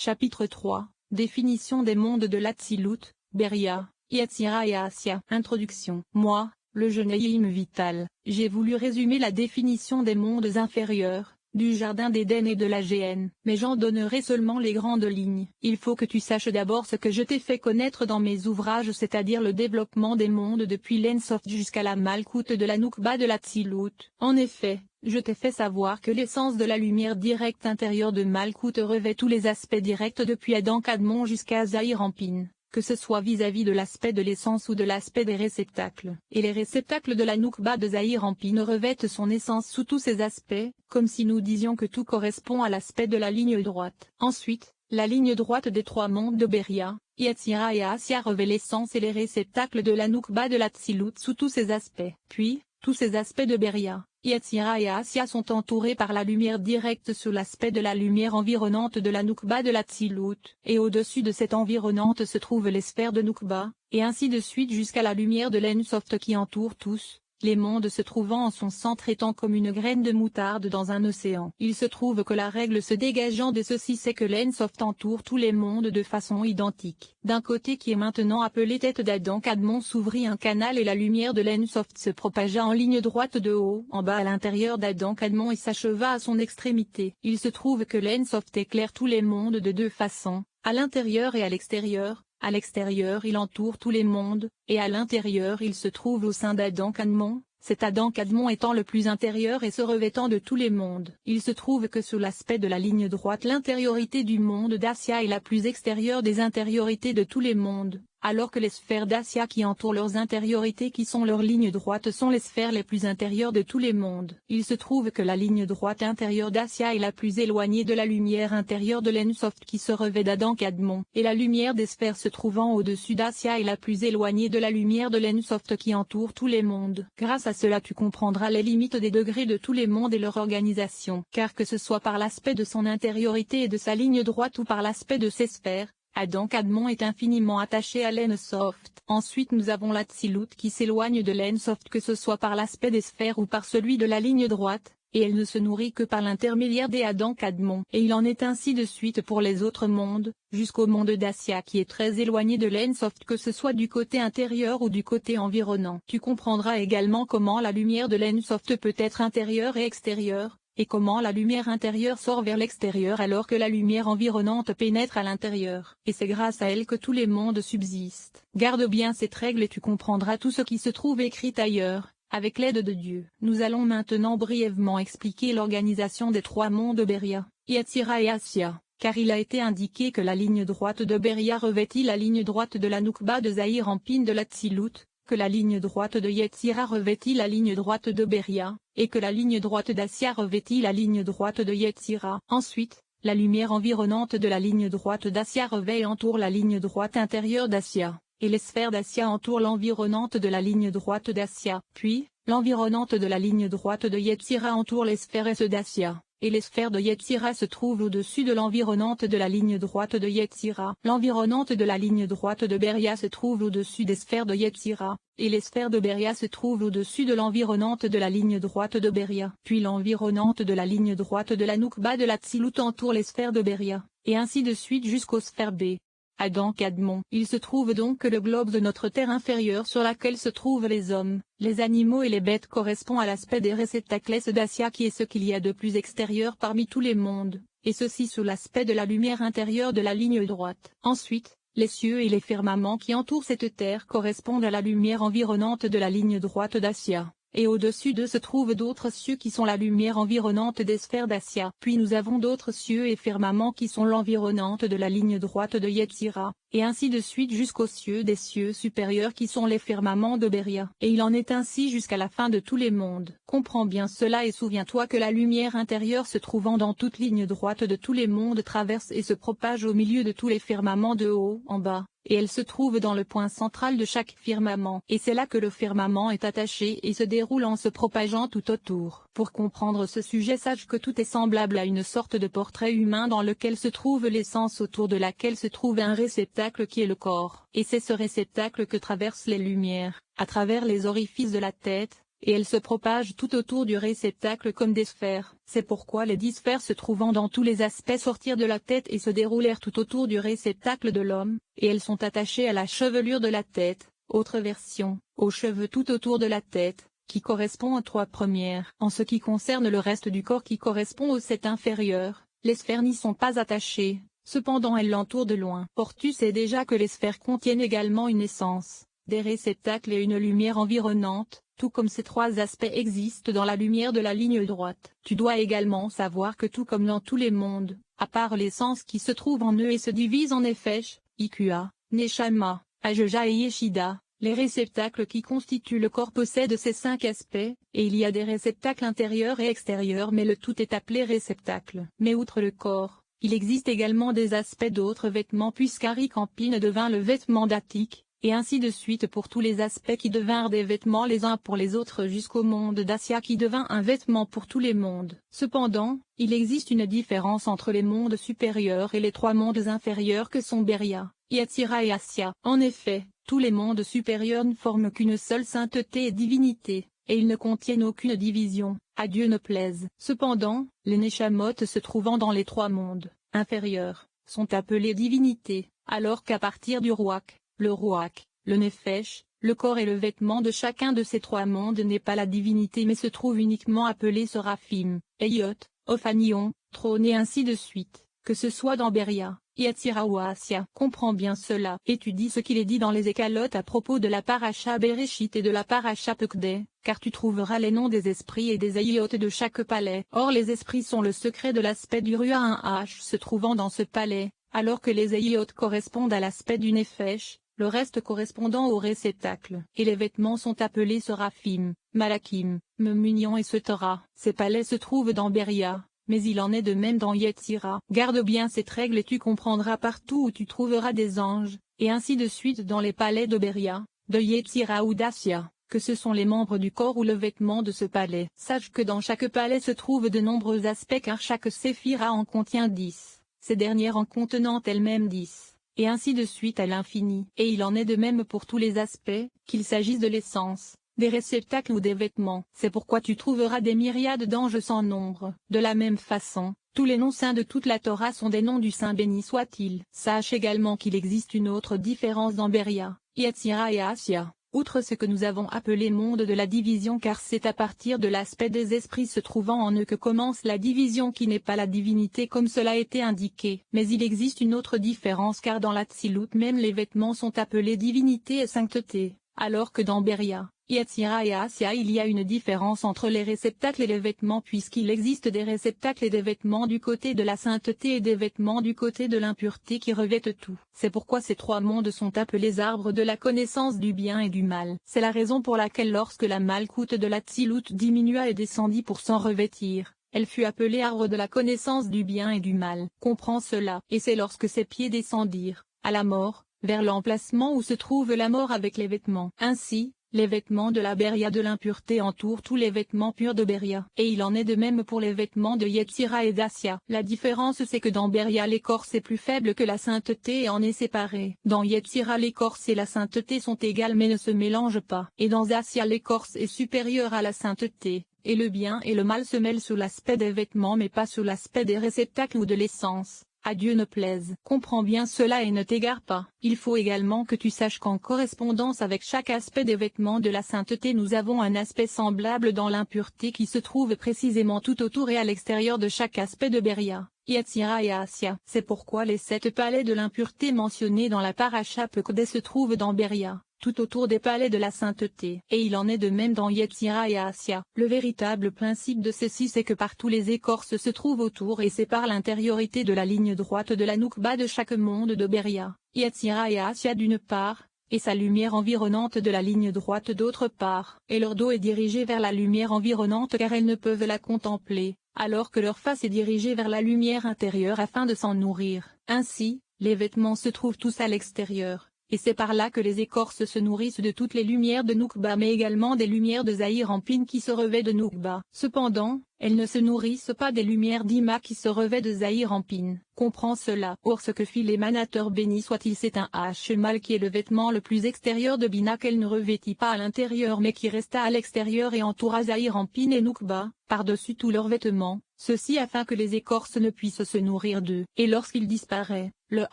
Chapitre 3, Définition des mondes de l'Atsilut, Beria, Yetzira et Assia. Introduction. Moi, le jeune Elohim vital, j'ai voulu résumer la définition des mondes inférieurs, du Jardin d'Éden et de la GN, mais j'en donnerai seulement les grandes lignes. Il faut que tu saches d'abord ce que je t'ai fait connaître dans mes ouvrages, c'est-à-dire le développement des mondes depuis l'Ensoft jusqu'à la Malkout de la Noukba de l'Atsilut. En effet, je t'ai fait savoir que l'essence de la lumière directe intérieure de Malkout revêt tous les aspects directs depuis Adam Kadmon jusqu'à Zahir Ampin, que ce soit vis-à-vis de l'aspect de l'essence ou de l'aspect des réceptacles. Et les réceptacles de la Noukba de Zahir Ampin revêtent son essence sous tous ses aspects, comme si nous disions que tout correspond à l'aspect de la ligne droite. Ensuite, la ligne droite des trois mondes de Beria, Yetzira et Assia revêt l'essence et les réceptacles de la Noukba de l'Atsilut sous tous ses aspects. Puis, tous ces aspects de Beria, Yetzira et Assia sont entourés par la lumière directe sous l'aspect de la lumière environnante de la Noukba de l'Atsilut, et au-dessus de cette environnante se trouvent les sphères de Noukba, et ainsi de suite jusqu'à la lumière de l'Ensoft qui entoure tous, les mondes se trouvant en son centre étant comme une graine de moutarde dans un océan. Il se trouve que la règle se dégageant de ceci c'est que l'Ensoft entoure tous les mondes de façon identique. D'un côté qui est maintenant appelé tête d'Adam Kadmon s'ouvrit un canal et la lumière de l'Ensoft se propagea en ligne droite de haut en bas à l'intérieur d'Adam Kadmon et s'acheva à son extrémité. Il se trouve que l'Ensoft éclaire tous les mondes de deux façons, à l'intérieur et à l'extérieur. À l'extérieur il entoure tous les mondes, et à l'intérieur il se trouve au sein d'Adam Kadmon, cet Adam Kadmon étant le plus intérieur et se revêtant de tous les mondes. Il se trouve que sous l'aspect de la ligne droite l'intériorité du monde d'Assia est la plus extérieure des intériorités de tous les mondes, alors que les sphères d'Assia qui entourent leurs intériorités qui sont leurs lignes droites sont les sphères les plus intérieures de tous les mondes. Il se trouve que la ligne droite intérieure d'Assia est la plus éloignée de la lumière intérieure de l'Ensoft qui se revêt d'Adam Kadmon, et la lumière des sphères se trouvant au-dessus d'Assia est la plus éloignée de la lumière de l'Ensoft qui entoure tous les mondes. Grâce à cela tu comprendras les limites des degrés de tous les mondes et leur organisation, car que ce soit par l'aspect de son intériorité et de sa ligne droite ou par l'aspect de ses sphères, Adam Kadmon est infiniment attaché à l'Ensoft. Ensuite nous avons l'Atsilut qui s'éloigne de l'Ensoft que ce soit par l'aspect des sphères ou par celui de la ligne droite, et elle ne se nourrit que par l'intermédiaire des Adam Kadmon. Et il en est ainsi de suite pour les autres mondes, jusqu'au monde d'Assia qui est très éloigné de l'Ensoft que ce soit du côté intérieur ou du côté environnant. Tu comprendras également comment la lumière de l'Ensoft peut être intérieure et extérieure, et comment la lumière intérieure sort vers l'extérieur alors que la lumière environnante pénètre à l'intérieur. Et c'est grâce à elle que tous les mondes subsistent. Garde bien cette règle et tu comprendras tout ce qui se trouve écrit ailleurs, avec l'aide de Dieu. Nous allons maintenant brièvement expliquer l'organisation des trois mondes Beria, Yetzira et Assia, car il a été indiqué que la ligne droite de Beria revêtit la ligne droite de la Noukba de Zahir Ampin de l'Atsilut, que la ligne droite de Yetzira revêtit la ligne droite de Beria, et que la ligne droite d'Assia revêtit la ligne droite de Yetzira. Ensuite, la lumière environnante de la ligne droite d'Assia revêt et entoure la ligne droite intérieure d'Assia, et les sphères d'Assia entourent l'environnante de la ligne droite d'Assia. Puis, l'environnante de la ligne droite de Yetzira entoure les sphères S d'Assia, et les sphères de Yetzira se trouvent au-dessus de l'environnante de la ligne droite de Yetzira. L'environnante de la ligne droite de Beria se trouve au-dessus des sphères de Yetzira, et les sphères de Beria se trouvent au-dessus de l'environnante de la ligne droite de Beria. Puis l'environnante de la ligne droite de la Noukba de l'Atsilut entoure les sphères de Beria, et ainsi de suite jusqu'aux sphères B. Adam Kadmon. Il se trouve donc que le globe de notre terre inférieure sur laquelle se trouvent les hommes, les animaux et les bêtes correspond à l'aspect des réceptacles d'Assia qui est ce qu'il y a de plus extérieur parmi tous les mondes, et ceci sous l'aspect de la lumière intérieure de la ligne droite. Ensuite, les cieux et les firmaments qui entourent cette terre correspondent à la lumière environnante de la ligne droite d'Assia. Et au-dessus d'eux se trouvent d'autres cieux qui sont la lumière environnante des sphères d'Assia. Puis nous avons d'autres cieux et firmaments qui sont l'environnante de la ligne droite de Yetzira, et ainsi de suite jusqu'aux cieux des cieux supérieurs qui sont les firmaments de Beria. Et il en est ainsi jusqu'à la fin de tous les mondes. Comprends bien cela et souviens-toi que la lumière intérieure se trouvant dans toute ligne droite de tous les mondes traverse et se propage au milieu de tous les firmaments de haut en bas, et elle se trouve dans le point central de chaque firmament. Et c'est là que le firmament est attaché et se déroule en se propageant tout autour. Pour comprendre ce sujet sache que tout est semblable à une sorte de portrait humain dans lequel se trouve l'essence autour de laquelle se trouve un réceptacle qui est le corps. Et c'est ce réceptacle que traversent les lumières, à travers les orifices de la tête, et elles se propagent tout autour du réceptacle comme des sphères. C'est pourquoi les 10 sphères se trouvant dans tous les aspects sortirent de la tête et se déroulèrent tout autour du réceptacle de l'homme, et elles sont attachées à la chevelure de la tête, autre version, aux cheveux tout autour de la tête, qui correspond aux 3 premières. En ce qui concerne le reste du corps qui correspond aux 7 inférieures, les sphères n'y sont pas attachées, cependant elles l'entourent de loin. Or tu sais déjà que les sphères contiennent également une essence, des réceptacles et une lumière environnante, tout comme ces 3 aspects existent dans la lumière de la ligne droite. Tu dois également savoir que tout comme dans tous les mondes, à part l'essence qui se trouve en eux et se divise en Nefesh, Ikua, Neshama, Ajeja et Yeshida, les réceptacles qui constituent le corps possèdent ces 5 aspects, et il y a des réceptacles intérieurs et extérieurs mais le tout est appelé réceptacle. Mais outre le corps, il existe également des aspects d'autres vêtements puisqu'Ari Campine devint le vêtement d'Attique, et ainsi de suite pour tous les aspects qui devinrent des vêtements les uns pour les autres jusqu'au monde d'Assia qui devint un vêtement pour tous les mondes. Cependant, il existe une différence entre les mondes supérieurs et les 3 mondes inférieurs que sont Beria, Yatsira et Assia. En effet, tous les mondes supérieurs ne forment qu'une seule sainteté et divinité, et ils ne contiennent aucune division, à Dieu ne plaise. Cependant, les Neshamot se trouvant dans les 3 mondes inférieurs, sont appelés divinités, alors qu'à partir du Ruach, le Ruach, le Nefesh, le corps et le vêtement de chacun de ces 3 mondes n'est pas la divinité mais se trouve uniquement appelé Séraphim, Eyot, Ophanion, Trône et ainsi de suite, que ce soit dans Beria, Yatsira ou Assia. Comprends bien cela. Étudie ce qu'il est dit dans les Écalotes à propos de la Paracha Bereshit et de la Paracha Pekdé, car tu trouveras les noms des esprits et des Eyot de chaque palais. Or les esprits sont le secret de l'aspect du Ruach 1H se trouvant dans ce palais, alors que les Eyot correspondent à l'aspect du Nefesh, le reste correspondant au réceptacle. Et les vêtements sont appelés Séraphim, Malakim, Memunion et Setara. Ces palais se trouvent dans Beria, mais il en est de même dans Yetzira. Garde bien cette règle et tu comprendras partout où tu trouveras des anges, et ainsi de suite dans les palais de Beria, de Yetzira ou d'Assia, que ce sont les membres du corps ou le vêtement de ce palais. Sache que dans chaque palais se trouvent de nombreux aspects car chaque séphira en contient 10, ces dernières en contenant elles-mêmes 10. Et ainsi de suite à l'infini. Et il en est de même pour tous les aspects, qu'il s'agisse de l'essence, des réceptacles ou des vêtements. C'est pourquoi tu trouveras des myriades d'anges sans nombre. De la même façon, tous les noms saints de toute la Torah sont des noms du Saint béni soit-il. Sache également qu'il existe une autre différence dans Beria, Yatsira et Assia. Outre ce que nous avons appelé monde de la division car c'est à partir de l'aspect des esprits se trouvant en eux que commence la division qui n'est pas la divinité comme cela a été indiqué. Mais il existe une autre différence car dans l'Atsilut même les vêtements sont appelés divinité et sainteté, alors que dans Beria, Yatsira et Assia il y a une différence entre les réceptacles et les vêtements puisqu'il existe des réceptacles et des vêtements du côté de la sainteté et des vêtements du côté de l'impureté qui revêtent tout. C'est pourquoi ces 3 mondes sont appelés arbres de la connaissance du bien et du mal. C'est la raison pour laquelle lorsque la malkoute de l'Atsilut diminua et descendit pour s'en revêtir, elle fut appelée arbre de la connaissance du bien et du mal. Comprends cela. Et c'est lorsque ses pieds descendirent, à la mort, vers l'emplacement où se trouve la mort avec les vêtements. Ainsi, les vêtements de la Beria de l'impureté entourent tous les vêtements purs de Beria. Et il en est de même pour les vêtements de Yetzira et d'Assia. La différence c'est que dans Beria l'écorce est plus faible que la sainteté et en est séparée. Dans Yetzira l'écorce et la sainteté sont égales mais ne se mélangent pas. Et dans Assia l'écorce est supérieure à la sainteté, et le bien et le mal se mêlent sous l'aspect des vêtements mais pas sous l'aspect des réceptacles ou de l'essence. À Dieu ne plaise. Comprends bien cela et ne t'égare pas. Il faut également que tu saches qu'en correspondance avec chaque aspect des vêtements de la sainteté nous avons un aspect semblable dans l'impureté qui se trouve précisément tout autour et à l'extérieur de chaque aspect de Beria, Yatsira et Assia. C'est pourquoi les 7 palais de l'impureté mentionnés dans la Paracha Pekdé se trouvent dans Beria, tout autour des palais de la sainteté. Et il en est de même dans Yetzira et Assia. Le véritable principe de ceci c'est que partout les écorces se trouvent autour et séparent l'intériorité de la ligne droite de la Noukba de chaque monde de Beria, Yetzira et Assia d'une part, et sa lumière environnante de la ligne droite d'autre part. Et leur dos est dirigé vers la lumière environnante car elles ne peuvent la contempler, alors que leur face est dirigée vers la lumière intérieure afin de s'en nourrir. Ainsi, les vêtements se trouvent tous à l'extérieur, et c'est par là que les écorces se nourrissent de toutes les lumières de Noukba mais également des lumières de Zahir-Anpin qui se revêt de Noukba. Cependant, elles ne se nourrissent pas des lumières d'Ima qui se revêt de Zahir-Anpin. Comprends cela. Or ce que fit l'émanateur béni soit-il c'est un H-mal qui est le vêtement le plus extérieur de Bina qu'elle ne revêtit pas à l'intérieur mais qui resta à l'extérieur et entoura Zahir-Anpin et Noukba, par-dessus tous leurs vêtements, ceci afin que les écorces ne puissent se nourrir d'eux. Et lorsqu'il disparaît, le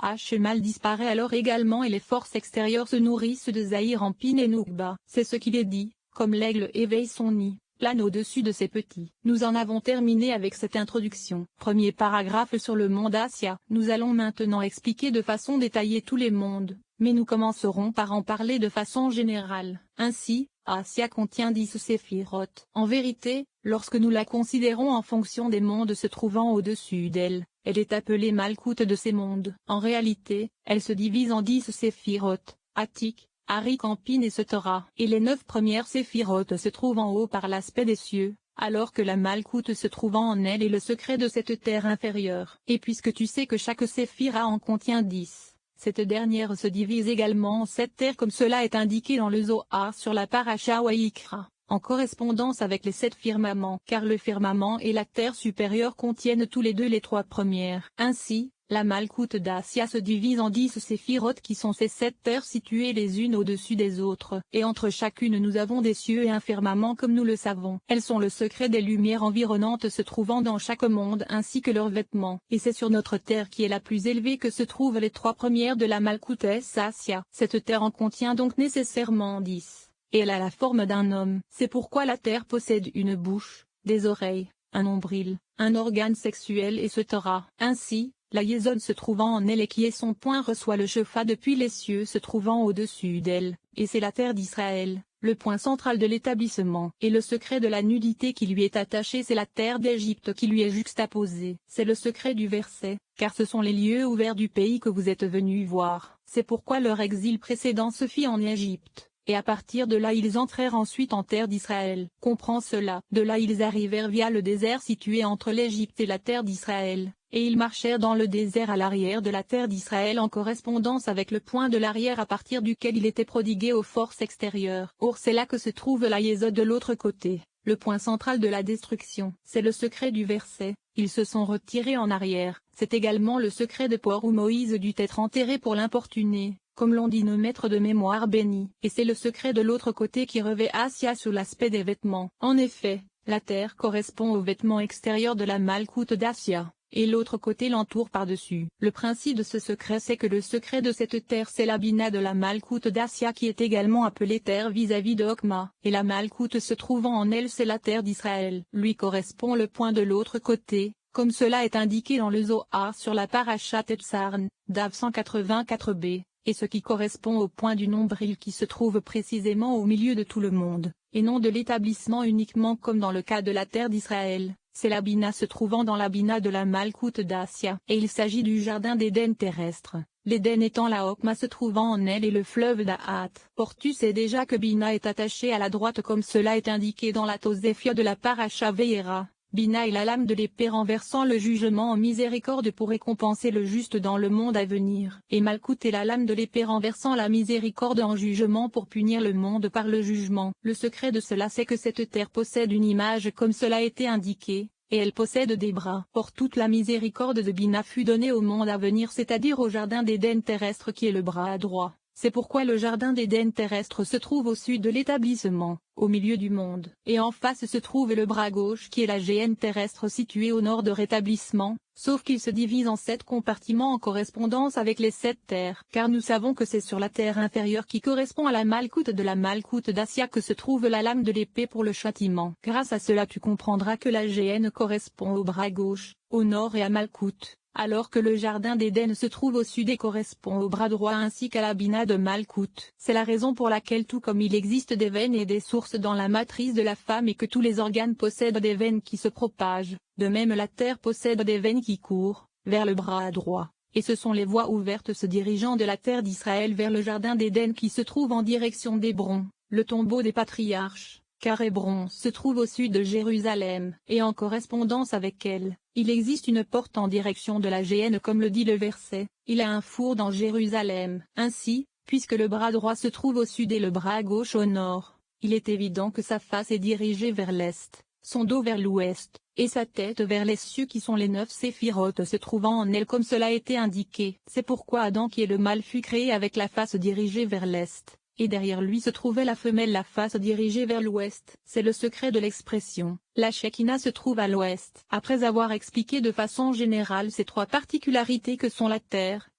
H-mal disparaît alors également et les forces extérieures se nourrissent de Zahir-Anpin et Noukba. C'est ce qu'il est dit, comme l'aigle éveille son nid, plane au-dessus de ses petits. Nous en avons terminé avec cette introduction. Premier paragraphe sur le monde Asya. Nous allons maintenant expliquer de façon détaillée tous les mondes, mais nous commencerons par en parler de façon générale. Ainsi, Asya contient 10 séphirotes. En vérité, lorsque nous la considérons en fonction des mondes se trouvant au-dessus d'elle, elle est appelée Malkout de ces mondes. En réalité, elle se divise en 10 séphirotes, Atik, Arik Anpin et Setora. Et les 9 premières séphirotes se trouvent en haut par l'aspect des cieux, alors que la Malkout se trouvant en elle est le secret de cette terre inférieure. Et puisque tu sais que chaque séphira en contient 10, cette dernière se divise également en 7 terres comme cela est indiqué dans le Zohar sur la Parasha Wayikra, en correspondance avec les 7 firmaments, car le firmament et la terre supérieure contiennent tous les deux les 3 premières. Ainsi, la Malkout d'Asya se divise en 10 séphirotes qui sont ces 7 terres situées les unes au-dessus des autres. Et entre chacune nous avons des cieux et un firmament comme nous le savons. Elles sont le secret des lumières environnantes se trouvant dans chaque monde ainsi que leurs vêtements. Et c'est sur notre terre qui est la plus élevée que se trouvent les 3 premières de la Malkout Asya. Cette terre en contient donc nécessairement 10. Et elle a la forme d'un homme. C'est pourquoi la terre possède une bouche, des oreilles, un nombril, un organe sexuel et Setora. Ainsi, la Yézod se trouvant en elle et qui est son point reçoit le Shefa depuis les cieux se trouvant au-dessus d'elle, et c'est la terre d'Israël, le point central de l'établissement. Et le secret de la nudité qui lui est attaché c'est la terre d'Égypte qui lui est juxtaposée. C'est le secret du verset, car ce sont les lieux ouverts du pays que vous êtes venus voir. C'est pourquoi leur exil précédent se fit en Égypte. Et à partir de là ils entrèrent ensuite en terre d'Israël. Comprends cela. De là ils arrivèrent via le désert situé entre l'Égypte et la terre d'Israël, et ils marchèrent dans le désert à l'arrière de la terre d'Israël en correspondance avec le point de l'arrière à partir duquel il était prodigué aux forces extérieures. Or c'est là que se trouve la Yézod de l'autre côté, le point central de la destruction. C'est le secret du verset. Ils se sont retirés en arrière. C'est également le secret de Por où Moïse dut être enterré pour l'importuner, comme l'ont dit nos maîtres de mémoire bénis. Et c'est le secret de l'autre côté qui revêt Asya sous l'aspect des vêtements. En effet, la terre correspond aux vêtements extérieurs de la Malkout d'Asya, et l'autre côté l'entoure par-dessus. Le principe de ce secret c'est que le secret de cette terre c'est la Bina de la Malkout d'Asya qui est également appelée terre vis-à-vis de Okma, et la Malkout se trouvant en elle c'est la terre d'Israël. Lui correspond le point de l'autre côté, comme cela est indiqué dans le Zohar sur la Parashat Tsarn, Dav 184b. Et ce qui correspond au point du nombril qui se trouve précisément au milieu de tout le monde, et non de l'établissement uniquement comme dans le cas de la terre d'Israël, c'est la Bina se trouvant dans la Bina de la Malkout d'Asya. Et il s'agit du jardin d'Éden terrestre, l'Éden étant la Okma se trouvant en elle et le fleuve d'Ahat. Or tu sais déjà que Bina est attachée à la droite comme cela est indiqué dans la Toséphia de la Parasha Ve'era. Bina est la lame de l'épée renversant le jugement en miséricorde pour récompenser le juste dans le monde à venir. Et Malkout est la lame de l'épée renversant la miséricorde en jugement pour punir le monde par le jugement. Le secret de cela c'est que cette terre possède une image comme cela a été indiqué, et elle possède des bras. Or toute la miséricorde de Bina fut donnée au monde à venir c'est-à-dire au jardin d'Éden terrestre qui est le bras droit. C'est pourquoi le jardin d'Éden terrestre se trouve au sud de l'établissement, au milieu du monde. Et en face se trouve le bras gauche qui est la géhenne terrestre située au nord de rétablissement, sauf qu'il se divise en 7 compartiments en correspondance avec les 7 terres. Car nous savons que c'est sur la terre inférieure qui correspond à la Malkout de la Malkout d'Asya que se trouve la lame de l'épée pour le châtiment. Grâce à cela tu comprendras que la géhenne correspond au bras gauche, au nord et à Malkout, alors que le jardin d'Éden se trouve au sud et correspond au bras droit ainsi qu'à la Bina de Malkout. C'est la raison pour laquelle tout comme il existe des veines et des sources dans la matrice de la femme et que tous les organes possèdent des veines qui se propagent, de même la terre possède des veines qui courent, vers le bras droit, et ce sont les voies ouvertes se dirigeant de la terre d'Israël vers le jardin d'Éden qui se trouve en direction d'Hébron, le tombeau des patriarches. Car Hébron se trouve au sud de Jérusalem, et en correspondance avec elle, il existe une porte en direction de la géhenne comme le dit le verset, il a un four dans Jérusalem. Ainsi, Puisque le bras droit se trouve au sud et le bras gauche au nord, il est évident que sa face est dirigée vers l'est, son dos vers l'ouest, et sa tête vers les cieux qui sont les 9 séphirotes se trouvant en elle comme cela a été indiqué. C'est pourquoi Adam qui est le mâle fut créé avec la face dirigée vers l'est, et derrière lui se trouvait la femelle la face dirigée vers l'ouest. C'est le secret de l'expression. La Shekinah se trouve à l'ouest. Après avoir expliqué de façon générale ces 3 particularités que sont la terre,